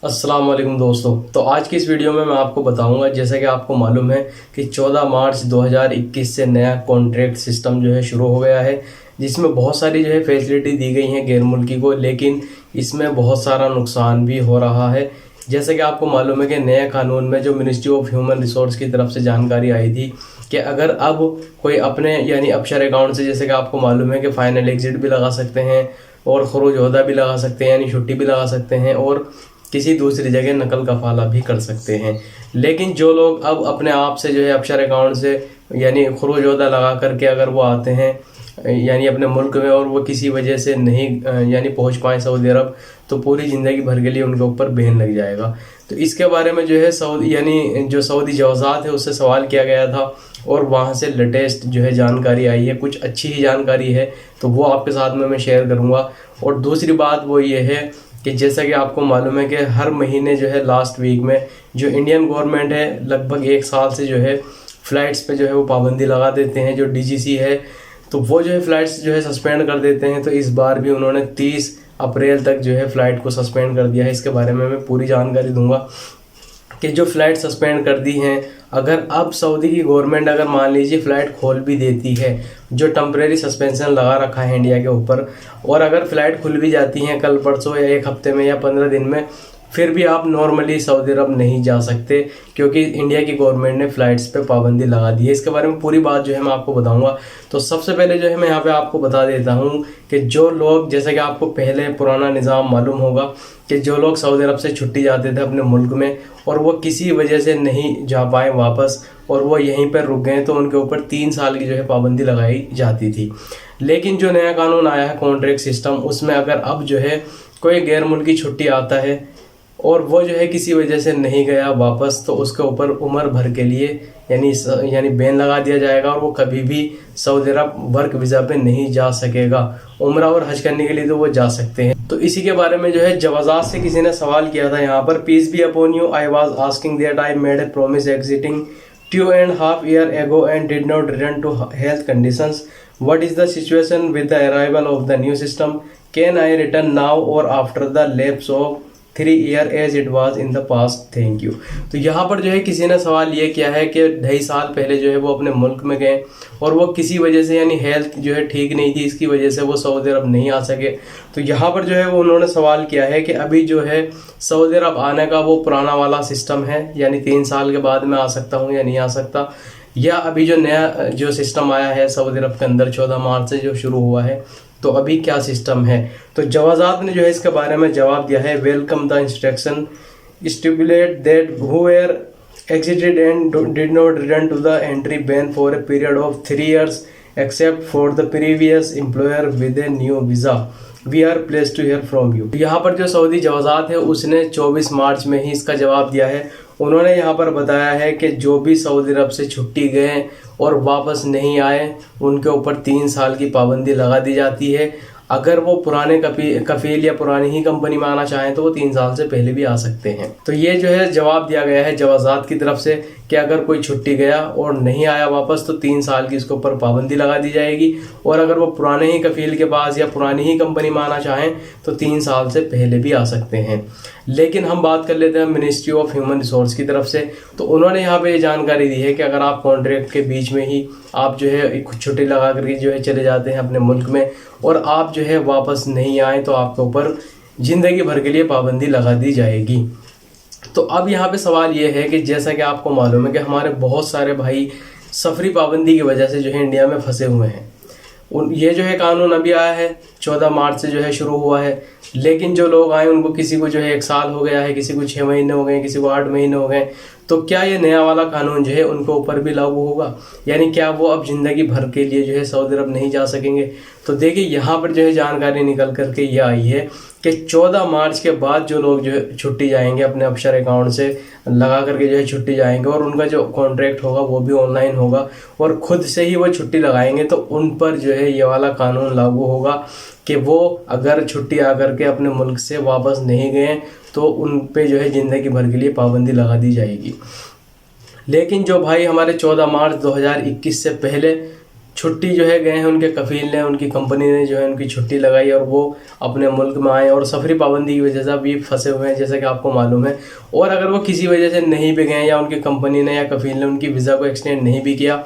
अस्सलाम वालेकुम दोस्तों। तो आज की इस वीडियो में मैं आपको बताऊंगा, जैसा कि आपको मालूम है कि 14 मार्च 2021 से नया कॉन्ट्रैक्ट सिस्टम जो है शुरू हो गया है, जिसमें बहुत सारी जो है फैसिलिटी दी गई हैं गैर मुल्की को, लेकिन इसमें बहुत सारा नुकसान भी हो रहा है। जैसे कि आपको मालूम है कि नए कानून में जो मिनिस्ट्री ऑफ ह्यूमन रिसोर्स की तरफ से जानकारी आई थी कि अगर अब कोई अपने यानी अपशर अकाउंट से, जैसे कि आपको मालूम है कि फाइनल एग्जिट भी लगा सकते हैं और खरूज ओहदा भी लगा सकते हैं, यानी छुट्टी भी लगा सकते हैं और किसी दूसरी जगह नकल कफाला भी कर सकते हैं। लेकिन जो लोग अब अपने आप से जो है अपशर अकाउंट से यानी खरूज ओहदा लगा करके अगर वो आते हैं यानी अपने मुल्क में और वो किसी वजह से नहीं यानी पहुंच पाए सऊदी अरब, तो पूरी ज़िंदगी भर के लिए उनके ऊपर बैन लग जाएगा। तो इसके बारे में जो है सऊदी यानी जो सऊदी जवाज़ात है उससे सवाल किया गया था और वहाँ से लेटेस्ट जो है जानकारी आई है। कुछ अच्छी ही जानकारी है तो वो आपके साथ में मैं शेयर करूँगा। और दूसरी बात वो ये है कि जैसा कि आपको मालूम है कि हर महीने जो है लास्ट वीक में जो इंडियन गवर्नमेंट है लगभग 1 साल से जो है फ़्लाइट्स पे जो है वो पाबंदी लगा देते हैं। जो डीजीसी है तो वो जो है फ़्लाइट्स जो है सस्पेंड कर देते हैं। तो इस बार भी उन्होंने 30 अप्रैल तक जो है फ़्लाइट को सस्पेंड कर दिया है। इसके बारे में मैं पूरी जानकारी दूंगा कि जो फ़्लाइट सस्पेंड कर दी हैं, अगर अब सऊदी की गवर्नमेंट अगर मान लीजिए फ़्लाइट खोल भी देती है, जो टेम्परेरी सस्पेंशन लगा रखा है इंडिया के ऊपर, और अगर फ़्लाइट खुल भी जाती हैं कल परसों या 1 हफ्ते में या 15 दिन में, फिर भी आप नॉर्मली सऊदी अरब नहीं जा सकते क्योंकि इंडिया की गवर्नमेंट ने फ़्लाइट्स पे पाबंदी लगा दी है। इसके बारे में पूरी बात जो है मैं आपको बताऊंगा। तो सबसे पहले जो है मैं यहाँ पे आपको बता देता हूँ कि जो लोग, जैसे कि आपको पहले पुराना निज़ाम मालूम होगा कि जो लोग सऊदी अरब से छुट्टी जाते थे अपने मुल्क में और वो किसी वजह से नहीं जा पाए वापस और वो यहीं पर रुक गए, तो उनके ऊपर 3 साल की जो है पाबंदी लगाई जाती थी। लेकिन जो नया कानून आया है कॉन्ट्रैक्ट सिस्टम, उसमें अगर अब जो है कोई गैर मुल्की छुट्टी आता है और वो जो है किसी वजह से नहीं गया वापस, तो उसके ऊपर उम्र भर के लिए यानी बैन लगा दिया जाएगा और वो कभी भी सऊदी अरब वर्क वीज़ा पे नहीं जा सकेगा। उम्रा और हज करने के लिए तो वो जा सकते हैं। तो इसी के बारे में जो है जवाज़ात से किसी ने सवाल किया था यहाँ पर, peace be upon you, I was asking that I made a promise exiting 2.5 years ago and did not return to health conditions. What is the situation with the arrival of the new system? Can I return now or after the lapse of 3 years as it was in the past? Thank you। तो यहाँ पर जो है किसी ने सवाल ये किया है कि 2.5 साल पहले जो है वो अपने मुल्क में गए और वो किसी वजह से यानी हेल्थ जो है ठीक नहीं थी, इसकी वजह से वो सऊदी अरब नहीं आ सके। तो यहाँ पर जो है वो उन्होंने सवाल किया है कि अभी जो है सऊदी अरब आने का वो पुराना वाला सिस्टम है, यानी 3 साल के बाद में आ सकता हूँ या नहीं आ सकता, या अभी जो नया जो सिस्टम आया है सऊदी अरब के अंदर 14 मार्च से जो शुरू हुआ है, तो अभी क्या सिस्टम है। तो जवाज़ात ने जो है इसके बारे में जवाब दिया है, welcome the instruction stipulate that whoever exited and did not return to the entry ban for a period of 3 years except for the previous employer with a new visa. We are pleased to hear from you। यहाँ पर जो Saudi जवाज़ात है उसने 24 मार्च में ही इसका जवाब दिया है। उन्होंने यहाँ पर बताया है कि जो भी सऊदी अरब से छुट्टी गए और वापस नहीं आए उनके ऊपर 3 साल की पाबंदी लगा दी जाती है। अगर वो पुराने कफील या पुरानी ही कंपनी में आना चाहें तो वो 3 साल से पहले भी आ सकते हैं। तो ये जो है जवाब दिया गया है जवाज़ात की तरफ से कि अगर कोई छुट्टी गया और नहीं आया वापस तो 3 साल की इसके ऊपर पाबंदी लगा दी जाएगी, और अगर वो पुराने ही कफील के पास या पुरानी ही कंपनी में आना चाहें तो 3 साल से पहले भी आ सकते हैं। लेकिन हम बात कर लेते हैं मिनिस्ट्री ऑफ ह्यूमन रिसोर्स की तरफ से। तो उन्होंने यहाँ पे ये जानकारी दी है कि अगर आप कॉन्ट्रैक्ट के बीच में ही आप जो है कुछ छुट्टी लगा करके जो है चले जाते हैं अपने मुल्क में और आप जो है वापस नहीं आए तो आपके ऊपर ज़िंदगी भर के लिए पाबंदी लगा दी जाएगी। तो अब यहाँ पे सवाल ये है कि जैसा कि आपको मालूम है कि हमारे बहुत सारे भाई सफरी पाबंदी की वजह से जो है इंडिया में फंसे हुए हैं। ये जो है कानून अभी आया है 14 मार्च से जो है शुरू हुआ है, लेकिन जो लोग आए उनको किसी को जो है 1 साल हो गया है, किसी को 6 महीने हो गए, किसी को 8 महीने हो गए। तो क्या ये नया वाला कानून जो है उनके ऊपर भी लागू होगा, यानी क्या वो अब ज़िंदगी भर के लिए जो है सऊदी अरब नहीं जा सकेंगे? तो देखिए यहाँ पर जो है जानकारी निकल करके ये आई है कि 14 मार्च के बाद जो लोग जो है छुट्टी जाएंगे अपने अपशर अकाउंट से लगा करके जो है छुट्टी जाएंगे और उनका जो कॉन्ट्रैक्ट होगा वो भी ऑनलाइन होगा और ख़ुद से ही वो छुट्टी लगाएंगे, तो उन पर जो है ये वाला कानून लागू होगा कि वो अगर छुट्टी आकर के अपने मुल्क से वापस नहीं गए तो उन पे जो है ज़िंदगी भर के लिए पाबंदी लगा दी जाएगी। लेकिन जो भाई हमारे 14 मार्च 2021 से पहले छुट्टी जो है गए हैं, उनके कफील ने, उनकी कंपनी ने जो है उनकी छुट्टी लगाई और वो अपने मुल्क में आए और सफरी पाबंदी की वजह से अभी फंसे हुए हैं, जैसा कि आपको मालूम है। और अगर वो किसी वजह से नहीं भी गए या उनकी कंपनी ने या कफील ने उनकी वीज़ा को एक्सटेंड नहीं भी किया,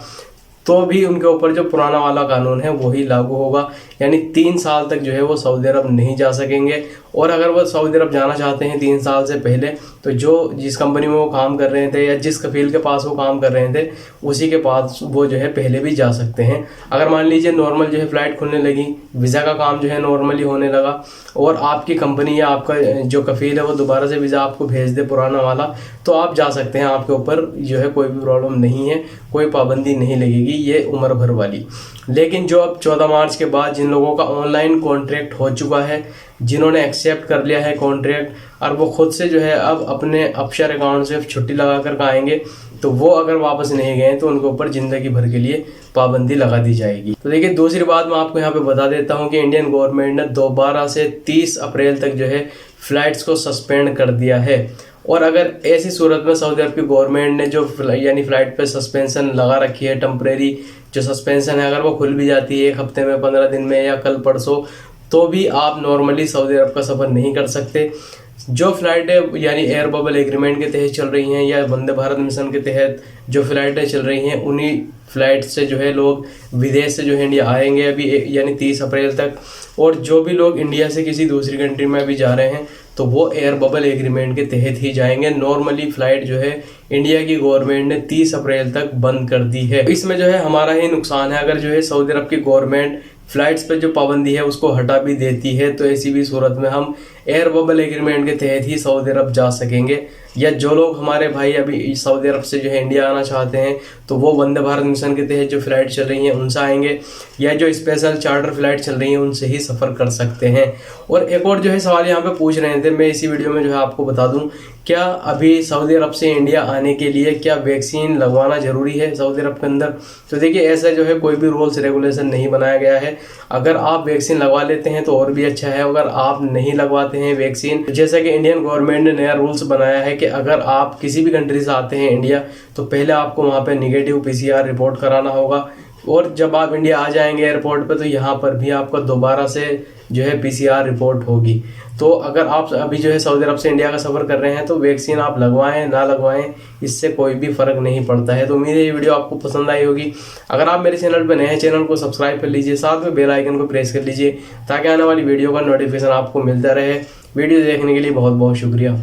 तो भी उनके ऊपर जो पुराना वाला कानून है वही लागू होगा, यानी 3 साल तक जो है वो सऊदी अरब नहीं जा सकेंगे। और अगर वो सऊदी अरब जाना चाहते हैं 3 साल से पहले, तो जिस कंपनी में वो काम कर रहे थे या जिस कफील के पास वो काम कर रहे थे उसी के पास वो जो है पहले भी जा सकते हैं। अगर मान लीजिए नॉर्मल जो है फ़्लाइट खुलने लगी, वीज़ा का काम जो है नॉर्मली होने लगा और आपकी कंपनी या आपका जो कफील है वो दोबारा से वीज़ा आपको भेज दे पुराना वाला, तो आप जा सकते हैं। आपके ऊपर जो है कोई भी प्रॉब्लम नहीं है, कोई पाबंदी नहीं लगेगी ये उम्र भर वाली। लेकिन जो अब 14 मार्च के बाद जिन लोगों का ऑनलाइन कॉन्ट्रैक्ट हो चुका है, जिन्होंने एक्सेप्ट कर लिया है कॉन्ट्रैक्ट और वो खुद से जो है अब अपने अपशर अकाउंट से छुट्टी लगा कर आएंगे, तो वो अगर वापस नहीं गए तो उनके ऊपर ज़िंदगी भर के लिए पाबंदी लगा दी जाएगी। तो देखिए, दूसरी बात मैं आपको यहाँ पे बता देता हूँ कि इंडियन गवर्नमेंट ने दोबारा से 30 अप्रैल तक जो है फ़्लाइट्स को सस्पेंड कर दिया है। और अगर ऐसी सूरत में सऊदी अरब की गवर्नमेंट ने जो यानी फ़्लाइट पे सस्पेंशन लगा रखी है, टेम्परेरी जो सस्पेंशन है, अगर वो खुल भी जाती है 1 हफ्ते में, 15 दिन में या कल परसों, तो भी आप नॉर्मली सऊदी अरब का सफ़र नहीं कर सकते। जो फ़्लाइटें यानी एयर बबल एग्रीमेंट के तहत चल रही हैं या वंदे भारत मिशन के तहत जो फ़्लाइटें चल रही हैं, उन्हीं फ़्लाइट से जो है लोग विदेश से जो है इंडिया आएंगे अभी यानी 30 अप्रैल तक। और जो भी लोग इंडिया से किसी दूसरी कंट्री में अभी जा रहे हैं तो वो एयर बबल एग्रीमेंट के तहत ही जाएंगे। नॉर्मली फ़्लाइट जो है इंडिया की गवर्नमेंट ने 30 अप्रैल तक बंद कर दी है। इसमें जो है हमारा ही नुकसान है। अगर जो है सऊदी अरब की गवर्नमेंट फ़्लाइट्स पे जो पाबंदी है उसको हटा भी देती है, तो ऐसी भी सूरत में हम एयर बबल एग्रीमेंट के तहत ही सऊदी अरब जा सकेंगे। या जो लोग हमारे भाई अभी सऊदी अरब से जो है इंडिया आना चाहते हैं तो वो वंदे भारत मिशन के तहत जो फ़्लाइट चल रही हैं उनसे आएंगे, या जो स्पेशल चार्टर फ़्लाइट चल रही हैं उनसे ही सफ़र कर सकते हैं। और एक और जो है सवाल यहाँ पे पूछ रहे थे, मैं इसी वीडियो में जो है आपको बता दूँ, क्या अभी सऊदी अरब से इंडिया आने के लिए क्या वैक्सीन लगवाना ज़रूरी है सऊदी अरब के अंदर? तो देखिए, ऐसा जो है कोई भी रूल्स रेगुलेशन नहीं बनाया गया है। अगर आप वैक्सीन लगवा लेते हैं तो और भी अच्छा है। अगर आप नहीं लगवाते हैं वैक्सीन, जैसा कि इंडियन गवर्नमेंट ने नया रूल्स बनाया है कि अगर आप किसी भी कंट्री से आते हैं इंडिया, तो पहले आपको वहाँ पे नेगेटिव PCR रिपोर्ट कराना होगा। और जब आप इंडिया आ जाएंगे एयरपोर्ट पे, तो यहाँ पर भी आपको दोबारा से जो है PCR रिपोर्ट होगी। तो अगर आप अभी जो है सऊदी अरब से इंडिया का सफ़र कर रहे हैं तो वैक्सीन आप लगवाएं ना लगवाएं, इससे कोई भी फ़र्क नहीं पड़ता है। तो उम्मीद है ये वीडियो आपको पसंद आई होगी। अगर आप मेरे चैनल पर नए हैं, चैनल को सब्सक्राइब कर लीजिए, साथ में बेल आइकन को प्रेस कर लीजिए ताकि आने वाली वीडियो का नोटिफिकेशन आपको मिलता रहे। वीडियो देखने के लिए बहुत बहुत शुक्रिया।